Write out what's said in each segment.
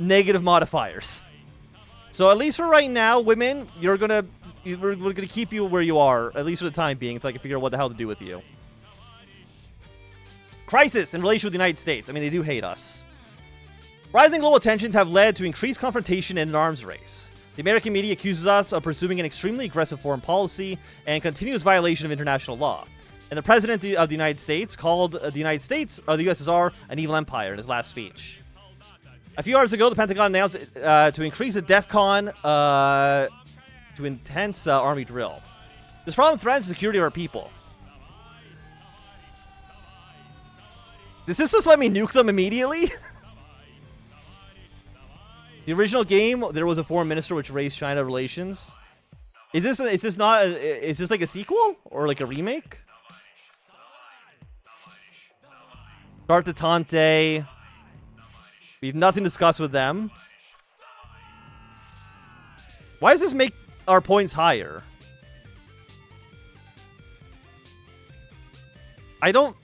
negative modifiers. So at least for right now, women, we're gonna keep you where you are, at least for the time being, until I can figure out what the hell to do with you. Crisis in relation with the United States. I mean, they do hate us. Rising global tensions have led to increased confrontation and an arms race. The American media accuses us of pursuing an extremely aggressive foreign policy and continuous violation of international law. And the President of the United States called the United States, or the USSR, an evil empire in his last speech. A few hours ago, the Pentagon announced to increase the DEFCON to intense army drill. This problem threatens the security of our people. Does this just let me nuke them immediately? The original game, there was a foreign minister which raised China relations. Is this like a sequel or like a remake? Start Detente. We have nothing to discuss with them. Why does this make our points higher? I don't...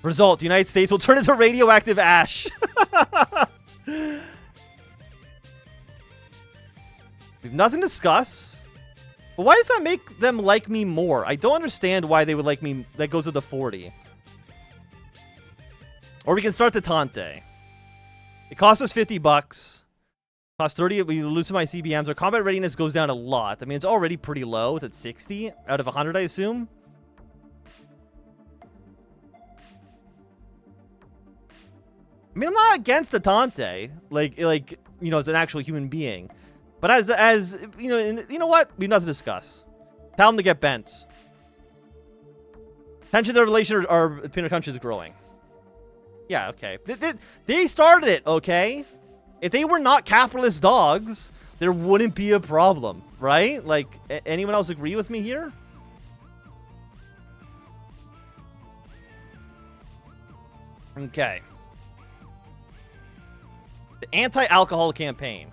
Result, the United States will turn into radioactive ash. We have nothing to discuss. But why does that make them like me more? I don't understand why they would like me. That goes to the 40. Or we can start the Tante. It costs us $50. Costs 30. We lose my CBMs. Our combat readiness goes down a lot. I mean, it's already pretty low. It's at 60 out of 100, I assume. I mean, I'm not against the Tante, like you know, as an actual human being, but as you know what? We have nothing to discuss. Tell them to get bent. Tensions of relation between our countries is growing. Yeah, okay. They started it, okay? If they were not capitalist dogs, there wouldn't be a problem, right? Like, anyone else agree with me here? Okay. The anti-alcohol campaign.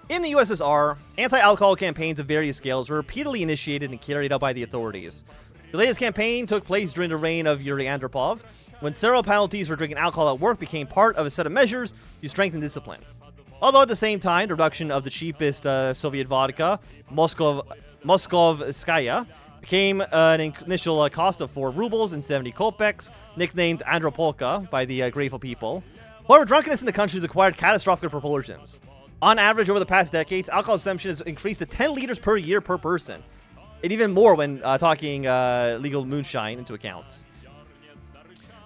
In the USSR, anti-alcohol campaigns of various scales were repeatedly initiated and carried out by the authorities. The latest campaign took place during the reign of Yuri Andropov, when several penalties for drinking alcohol at work became part of a set of measures to strengthen discipline. Although at the same time, the reduction of the cheapest Soviet vodka, Moskovskaya, became an initial cost of 4 rubles and 70 kopecks, nicknamed Andropolka by the grateful people. However, drunkenness in the country has acquired catastrophic proportions. On average, over the past decades, alcohol consumption has increased to 10 liters per year per person. And even more when talking legal moonshine into account.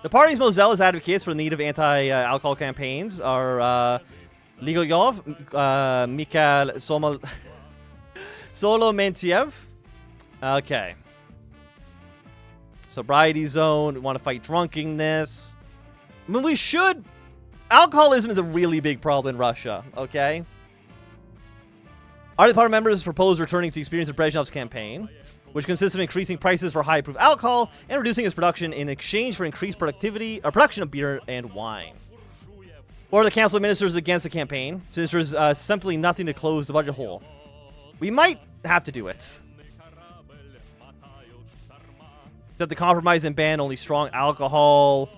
The party's most zealous advocates for the need of anti-alcohol campaigns are Ligoyov, Mikhail Solomentiev. Okay. Sobriety zone. We want to fight drunkenness. I mean, we should... Alcoholism is a really big problem in Russia, okay? Our party members proposed returning to the experience of Brezhnev's campaign, which consists of increasing prices for high-proof alcohol and reducing its production in exchange for increased productivity or production of beer and wine. Or the Council of Ministers against the campaign, since there's simply nothing to close the budget hole. We might have to do it. That the compromise and ban only strong alcohol.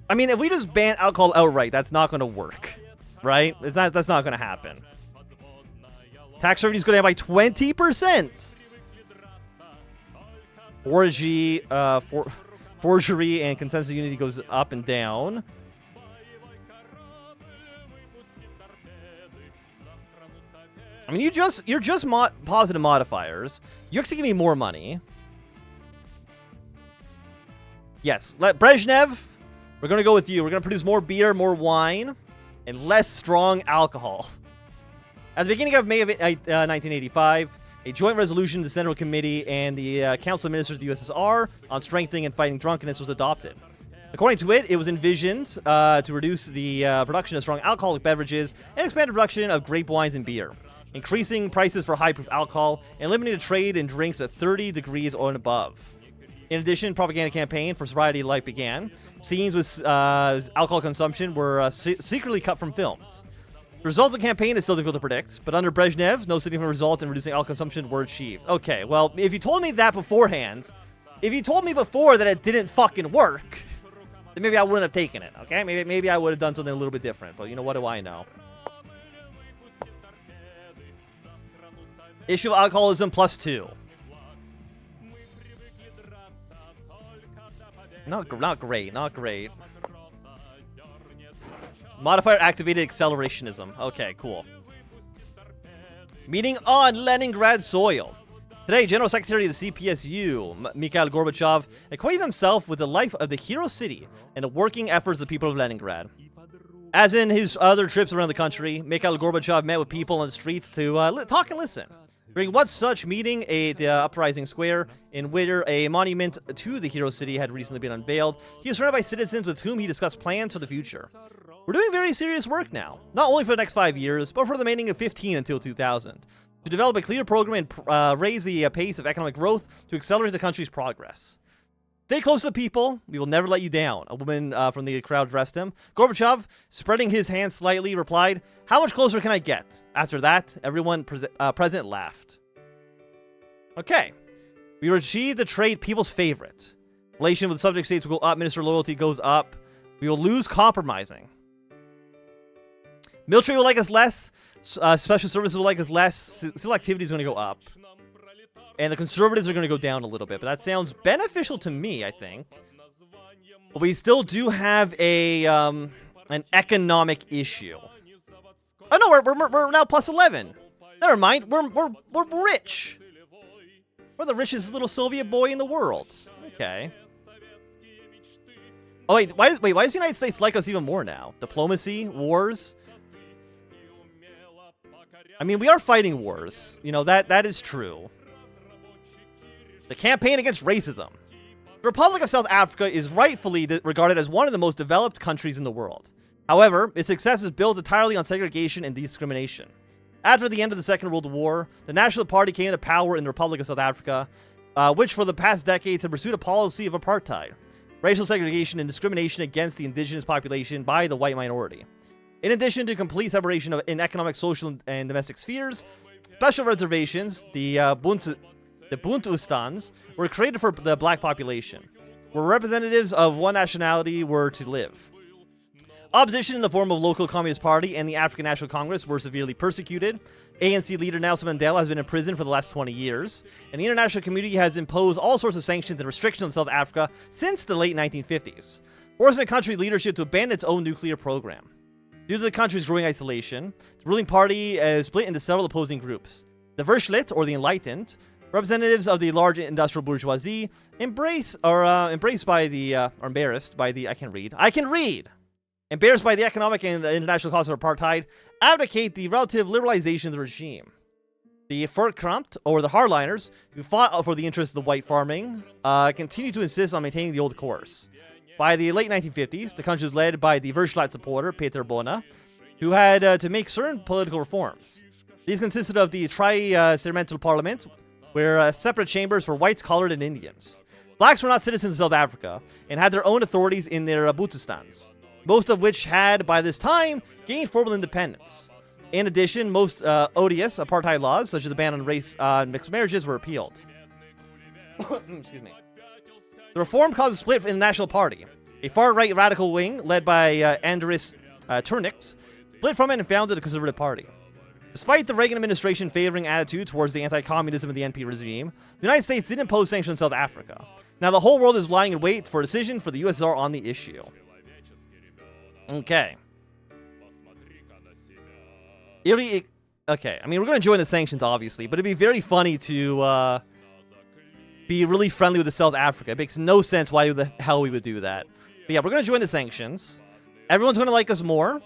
I mean, if we just ban alcohol outright, that's not going to work, right? That's not going to happen. Tax revenue is going to have by 20%. Forgery and consensus unity goes up and down. I mean, you're just positive modifiers. You actually give me more money. Yes, let Brezhnev. We're going to go with you. We're going to produce more beer, more wine, and less strong alcohol. At the beginning of May of 1985, a joint resolution of the Central Committee and the Council of Ministers of the USSR on strengthening and fighting drunkenness was adopted. According to it, it was envisioned to reduce the production of strong alcoholic beverages and expand the production of grape wines and beer, increasing prices for high-proof alcohol, and limiting the trade in drinks at 30 degrees or above. In addition, propaganda campaign for sobriety life began. Scenes with alcohol consumption were secretly cut from films. The result of the campaign is still difficult to predict, but under Brezhnev, no significant results in reducing alcohol consumption were achieved. Okay, well, if you told me that beforehand, if you told me before that it didn't fucking work, then maybe I wouldn't have taken it, okay? Maybe I would have done something a little bit different, but you know, what do I know? Issue of alcoholism +2. Not great. Modifier activated accelerationism. Okay, cool. Meeting on Leningrad soil. Today, General Secretary of the CPSU, Mikhail Gorbachev, equated himself with the life of the hero city and the working efforts of the people of Leningrad. As in his other trips around the country, Mikhail Gorbachev met with people on the streets to talk and listen. During one such meeting at the Uprising Square, in where a monument to the hero city had recently been unveiled, he was surrounded by citizens with whom he discussed plans for the future. We're doing very serious work now, not only for the next 5 years, but for the remaining of 15 until 2000, to develop a clear program and raise the pace of economic growth to accelerate the country's progress. Stay close to the people. We will never let you down, a woman from the crowd addressed him. Gorbachev, spreading his hand slightly, replied, "How much closer can I get?" After that, everyone present laughed. Okay. We achieved the trait people's favorite. Relation with subject states will go up. Minister loyalty goes up. We will lose compromising. Military will like us less. Special services will like us less. Civil activity is going to go up. And the conservatives are going to go down a little bit. But that sounds beneficial to me, I think. But we still do have a an economic issue. Oh, no, we're now +11. Never mind. We're rich. We're the richest little Soviet boy in the world. Okay. Oh, wait, why does the United States like us even more now? Diplomacy? Wars? I mean, we are fighting wars. You know, that is true. The campaign against racism. The Republic of South Africa is rightfully regarded as one of the most developed countries in the world. However, its success is built entirely on segregation and discrimination. After the end of the Second World War, the National Party came to power in the Republic of South Africa, which for the past decades had pursued a policy of apartheid, racial segregation and discrimination against the indigenous population by the white minority. In addition to complete separation in economic, social, and domestic spheres, special reservations, the Buntustans, were created for the black population, where representatives of one nationality were to live. Opposition in the form of local Communist Party and the African National Congress were severely persecuted. ANC leader Nelson Mandela has been in prison for the last 20 years, and the international community has imposed all sorts of sanctions and restrictions on South Africa since the late 1950s, forcing the country leadership to abandon its own nuclear program. Due to the country's growing isolation, the ruling party is split into several opposing groups. The Verschlit, or the Enlightened, representatives of the large industrial bourgeoisie, embraced by the economic and international costs of apartheid, advocate the relative liberalization of the regime. The Volkskamp, or the hardliners, who fought for the interests of the white farming, continue to insist on maintaining the old course. By the late 1950s, the country was led by the Verschlat supporter, Peter Bona, who had to make certain political reforms. These consisted of the tri-segmental parliament, where separate chambers for whites, colored, and Indians. Blacks were not citizens of South Africa, and had their own authorities in their Butustans, most of which had, by this time, gained formal independence. In addition, most odious apartheid laws, such as the ban on race mixed marriages, were repealed. Excuse me. The reform caused a split in the National Party. A far-right radical wing, led by Andries Turnix, split from it and founded the Conservative Party. Despite the Reagan administration favoring attitude towards the anti-communism of the NP regime, the United States did impose sanctions on South Africa. Now the whole world is lying in wait for a decision for the USSR on the issue. Okay. Okay, I mean, we're going to join the sanctions, obviously, but it'd be very funny to be really friendly with South Africa. It makes no sense why the hell we would do that. But yeah, we're going to join the sanctions. Everyone's going to like us more.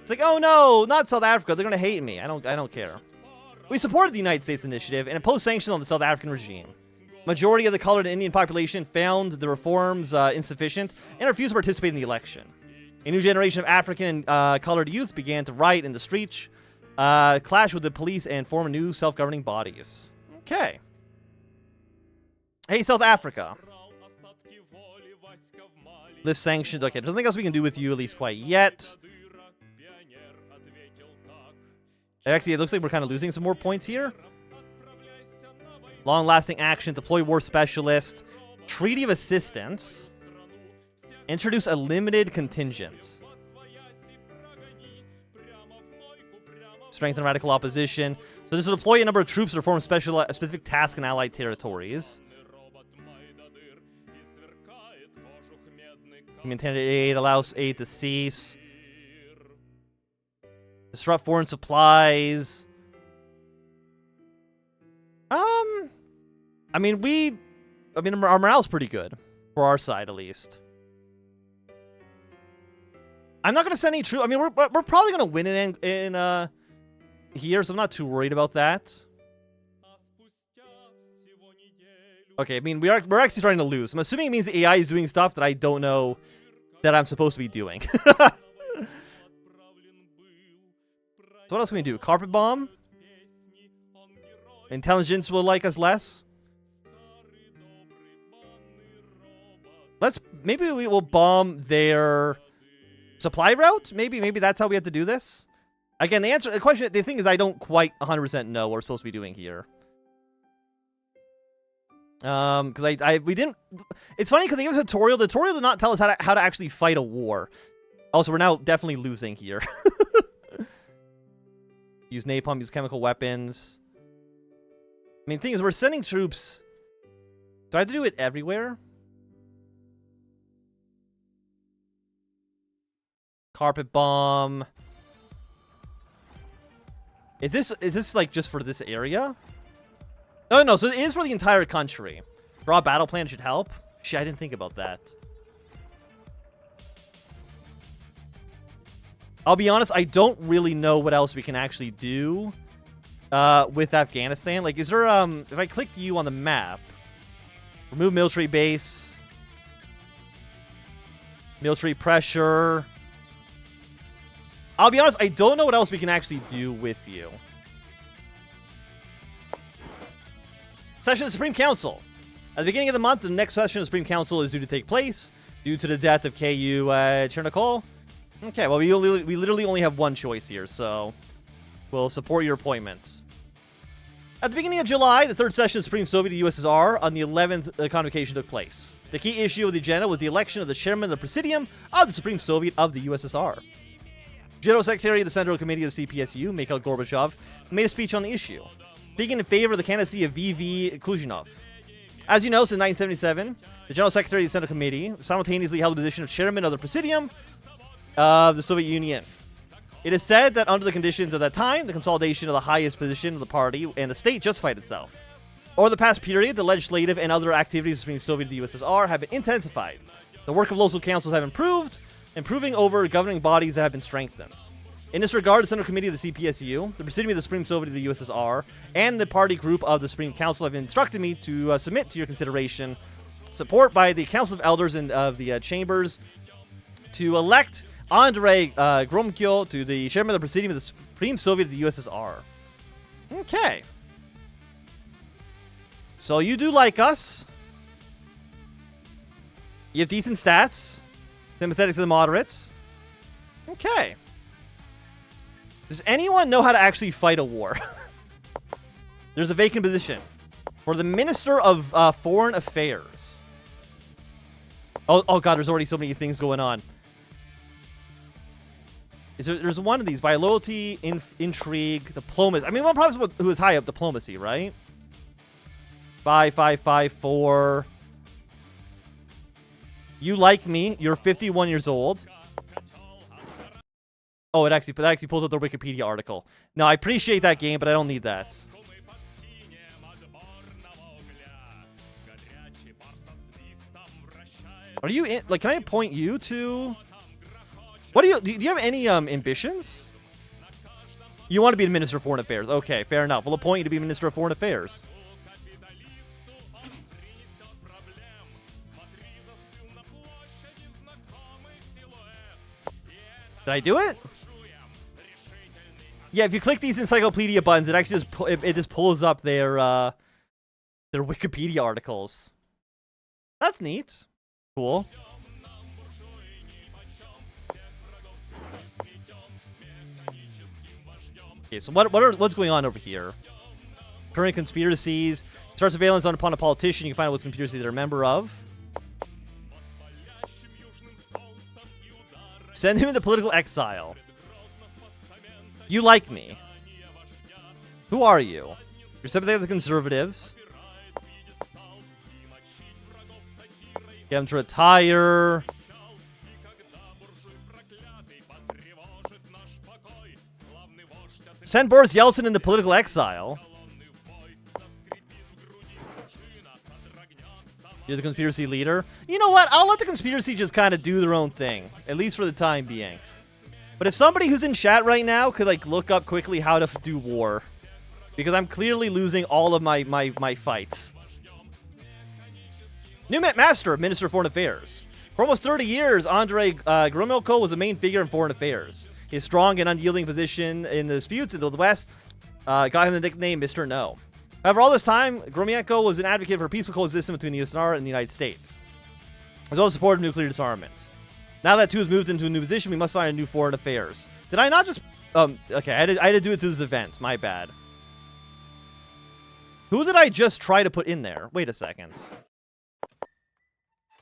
It's like, oh no, not South Africa. They're going to hate me. I don't care. We supported the United States initiative and imposed sanctions on the South African regime. Majority of the colored and Indian population found the reforms insufficient and refused to participate in the election. A new generation of African colored youth began to riot in the streets, clash with the police, and form new self-governing bodies. Okay. Hey, South Africa. Lift sanctions. Okay, there's nothing else we can do with you, at least quite yet. Actually, it looks like we're kind of losing some more points here. Long-lasting action. Deploy war specialist. Treaty of assistance. Introduce a limited contingent. Strengthen radical opposition. So this will deploy a number of troops to perform specific tasks in allied territories. Humanitarian aid allows aid to cease. Disrupt foreign supplies. I mean, our morale's pretty good. For our side, at least. I'm not going to send any troops. I mean, we're probably going to win in here, so I'm not too worried about that. Okay, I mean, we're actually starting to lose. I'm assuming it means the AI is doing stuff that I don't know that I'm supposed to be doing. So what else can we do? Carpet bomb? Intelligence will like us less. Maybe we will bomb their supply route? Maybe that's how we have to do this? Again, the thing is I don't quite 100% know what we're supposed to be doing here. Because we didn't. It's funny because they gave us a tutorial. The tutorial did not tell us how to actually fight a war. Also, we're now definitely losing here. Use napalm, use chemical weapons. I mean, the thing is, we're sending troops. Do I have to do it everywhere? Carpet bomb. Is this like just for this area? Oh no, so it is for the entire country. Draw a battle plan should help. Shit, I didn't think about that. I'll be honest, I don't really know what else we can actually do with Afghanistan. Like, is there if I click U on the map, remove military base, military pressure. I'll be honest, I don't know what else we can actually do with you. Session of the Supreme Council. At the beginning of the month, the next session of the Supreme Council is due to take place due to the death of KU Chernikol. Okay, well, we literally only have one choice here, so we'll support your appointments. At the beginning of July, the third session of the Supreme Soviet of the USSR on the 11th convocation took place. The key issue of the agenda was the election of the chairman of the Presidium of the Supreme Soviet of the USSR. General Secretary of the Central Committee of the CPSU, Mikhail Gorbachev, made a speech on the issue, speaking in favor of the candidacy of V.V. Kuzhinov. As you know, since 1977, the General Secretary of the Central Committee simultaneously held the position of chairman of the Presidium of the Soviet Union. It is said that under the conditions of that time, the consolidation of the highest position of the party and the state justified itself. Over the past period, the legislative and other activities between the Soviet and the USSR have been intensified. The work of local councils have improving over governing bodies that have been strengthened. In this regard, the Central Committee of the CPSU, the Presidium of the Supreme Soviet of the USSR, and the party group of the Supreme Council have instructed me to submit to your consideration support by the Council of Elders and of the Chambers to elect Andrei Gromkyo to the chairman of the Presidium of the Supreme Soviet of the USSR. Okay. So you do like us. You have decent stats. Sympathetic to the moderates. Okay. Does anyone know how to actually fight a war? There's a vacant position for the Minister of Foreign Affairs. Oh god, there's already so many things going on. There's one of these by loyalty, intrigue, diplomacy. I mean, one problem is who is high up diplomacy, right? 5554. You like me. You're 51 years old. Oh, it actually pulls up the Wikipedia article. No, I appreciate that game, but I don't need that. Are you in? Like, can I appoint you to? What do you have any ambitions? You want to be the Minister of Foreign Affairs? Okay, fair enough. We'll appoint you to be Minister of Foreign Affairs. Did I do it? Yeah, if you click these encyclopedia buttons, it actually just pulls up their Wikipedia articles. That's neat. Cool. Okay, so what's going on over here? Current conspiracies. Start surveillance upon a politician. You can find out what conspiracy they're a member of. Send him into political exile. You like me. Who are you? You're sympathetic with the conservatives. Get him to retire. Send Boris Yeltsin into political exile. You're the conspiracy leader. You know what? I'll let the conspiracy just kind of do their own thing, at least for the time being. But if somebody who's in chat right now could like look up quickly how to do war, because I'm clearly losing all of my fights. New Master, Minister of Foreign Affairs. For almost 30 years, Andrei Gromyko was the main figure in foreign affairs. His strong and unyielding position in the disputes in the West got him the nickname Mr. No. However, all this time, Gromyko was an advocate for peaceful coexistence between the USSR and the United States, as well as support of nuclear disarmament. Now that two has moved into a new position, we must find a new foreign affairs. Did I not just... okay, I had to do it through this event. My bad. Who did I just try to put in there? Wait a second.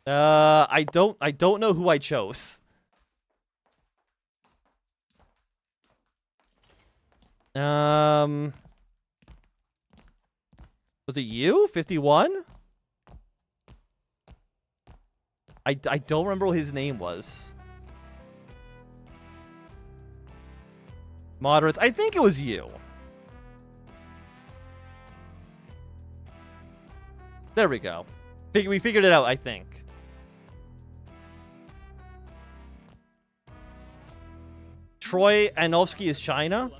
I don't know who I chose. Was it you? 51? I don't remember what his name was. Moderates. I think it was you. There we go. We figured it out, I think. Troy Anovsky is China.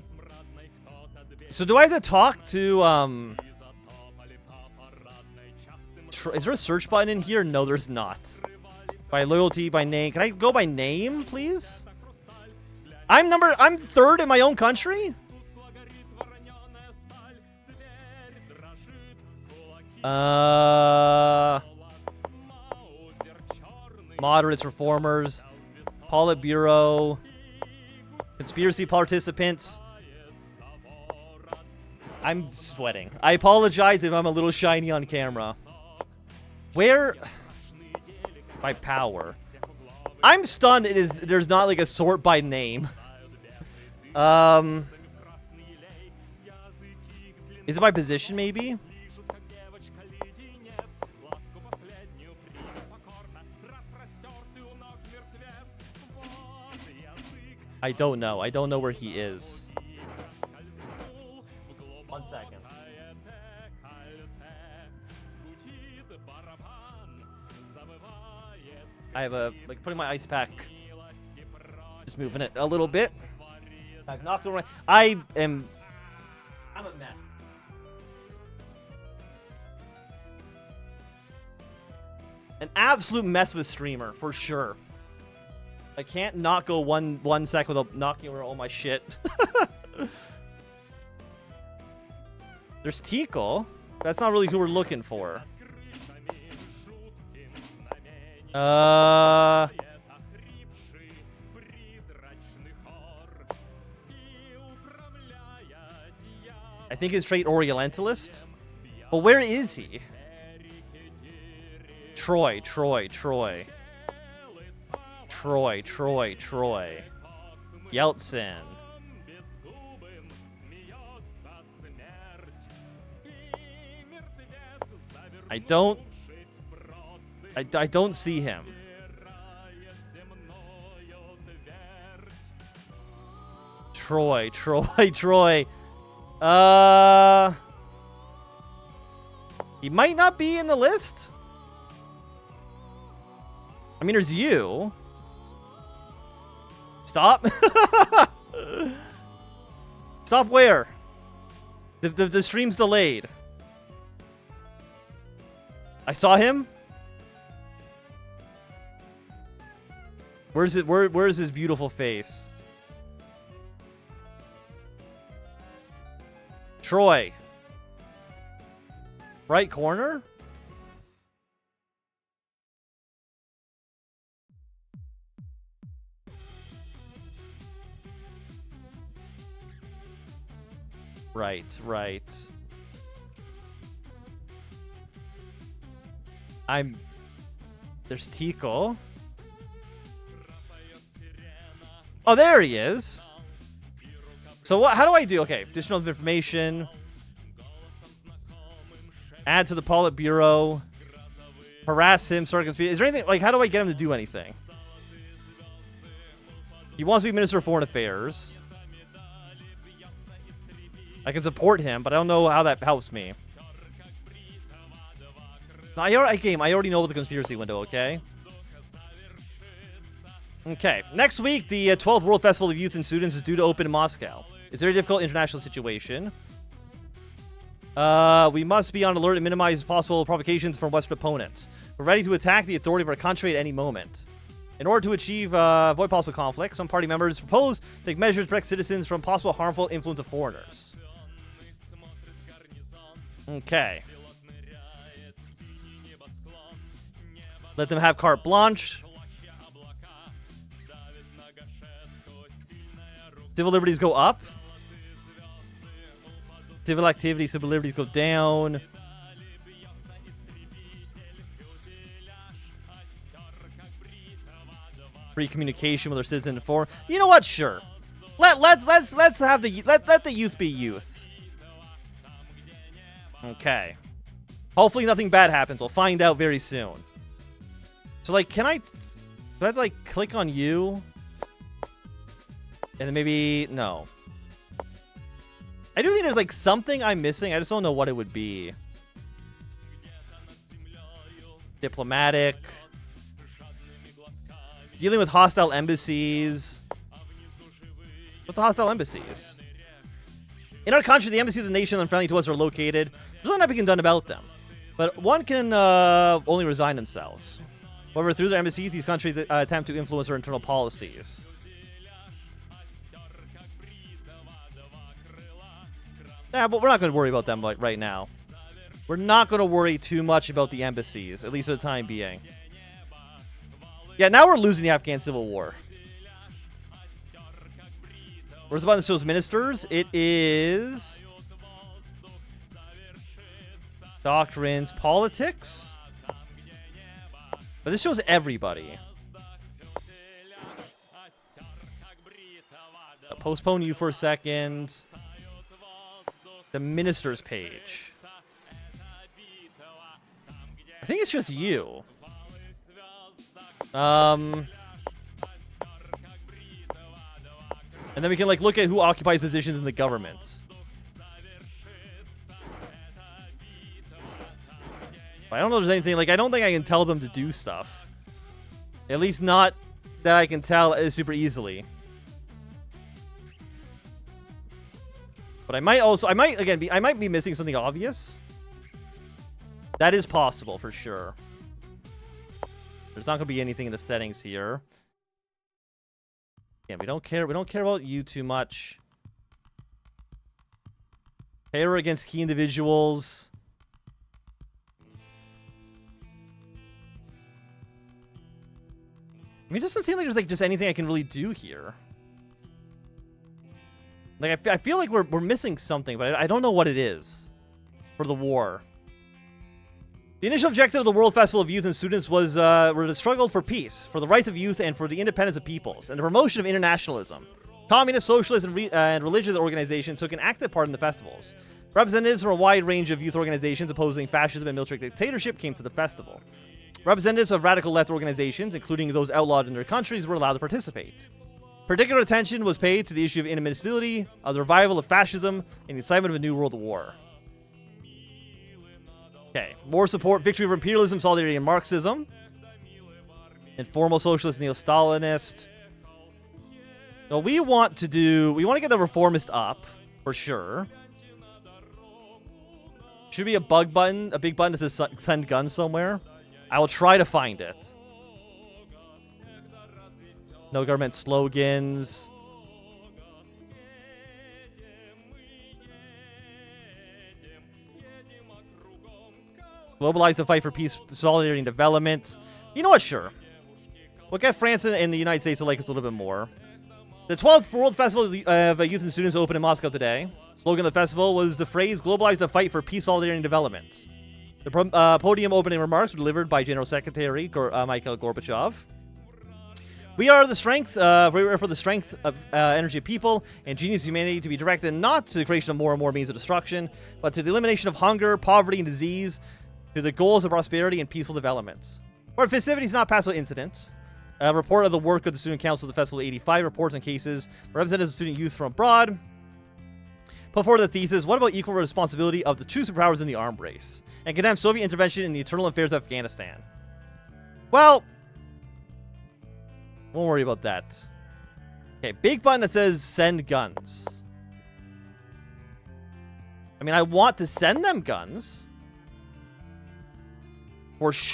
So do I have to talk to, is there a search button in here? No, there's not. By loyalty, by name. Can I go by name, please? I'm third in my own country? Moderates, reformers, Politburo, conspiracy participants. I'm sweating. I apologize if I'm a little shiny on camera. Where? By power. I'm stunned there's not like a sort by name. Is it by position maybe? I don't know. I don't know where he is. 1 second. I have a, like, putting my ice pack. Just moving it a little bit. I've knocked over. I'm a mess. An absolute mess of a streamer, for sure. I can't not go one sec without knocking over all my shit. There's Tico. That's not really who we're looking for. I think he's straight Orientalist. But where is he? Troy. Yeltsin. I don't see him. Troy. He might not be in the list. I mean, there's you. Stop. Stop where? The stream's delayed. I saw him. Where's it? Where's his beautiful face? Troy. Right corner? Right. There's Tico. Oh, there he is. So what? How do I do? Okay, additional information. Add to the Politburo. Harass him. Start conspiracy. Is there anything like? How do I get him to do anything? He wants to be Minister of Foreign Affairs. I can support him, but I don't know how that helps me. No, I already know the conspiracy window. Okay. Okay. Next week, the 12th World Festival of Youth and Students is due to open in Moscow. It's a very difficult international situation. We must be on alert and minimize possible provocations from Western opponents. We're ready to attack the authority of our country at any moment. In order to avoid possible conflict, some party members propose to take measures to protect citizens from possible harmful influence of foreigners. Okay. Let them have carte blanche. Civil liberties go up. Civil activity, civil liberties go down. Free communication with our citizens and foreign. You know what? Sure. Let's have let the youth be youth. Okay. Hopefully nothing bad happens. We'll find out very soon. So like, do I like click on you? And then maybe no. I do think there's like something I'm missing. I just don't know what it would be. Diplomatic. Dealing with hostile embassies. What's the hostile embassies? In our country, the embassies of the nation unfriendly to us are located. There's nothing that can be done about them. But one can only resign themselves. However, through their embassies, these countries attempt to influence our internal policies. Yeah, but we're not going to worry about them like right now. We're not going to worry too much about the embassies, at least for the time being. Yeah, now we're losing the Afghan Civil War. Where's the button that shows ministers? It is... doctrines, politics? But this shows everybody. Postpone you for a second. The ministers page. I think it's just you. And then we can like look at who occupies positions in the government. I don't know if there's anything like I don't think I can tell them to do stuff. At least not that I can tell super easily. But I might be missing something obvious. That is possible for sure. There's not going to be anything in the settings here. Yeah, we don't care. We don't care about you too much. Terror against key individuals. I mean, it doesn't seem like there's like just anything I can really do here. Like I feel like we're missing something, but I don't know what it is for the war. The initial objective of the World Festival of Youth and Students was the struggle for peace, for the rights of youth, and for the independence of peoples, and the promotion of internationalism. Communist, socialist, and religious organizations took an active part in the festivals. Representatives from a wide range of youth organizations opposing fascism and military dictatorship came to the festival. Representatives of radical left organizations, including those outlawed in their countries, were allowed to participate. Particular attention was paid to the issue of inadmissibility, of the revival of fascism, and the incitement of a new world war. Okay, more support, victory over imperialism, solidarity, and Marxism. Informal socialist, neo-Stalinist. So we want to get the reformist up, for sure. Should be a big button that says send guns somewhere. I will try to find it. No government slogans. Globalize the fight for peace, solidarity, and development. You know what? Sure. We'll get France and the United States to like us a little bit more. The 12th World Festival of Youth and Students opened in Moscow today. Slogan of the festival was the phrase, globalize the fight for peace, solidarity, and development. The podium opening remarks were delivered by General Secretary Mikhail Gorbachev. We are the strength, we're for the strength of energy of people and genius of humanity to be directed not to the creation of more and more means of destruction, but to the elimination of hunger, poverty, and disease, to the goals of prosperity and peaceful development. Our festivities not pass without incident. A report of the work of the Student Council of the Festival 85 reports on cases representatives of student youth from abroad. Put forward the thesis, what about equal responsibility of the two superpowers in the arms race? And condemn Soviet intervention in the internal affairs of Afghanistan. Well, won't worry about that. Okay, big button that says send guns. I mean, I want to send them guns. For sure.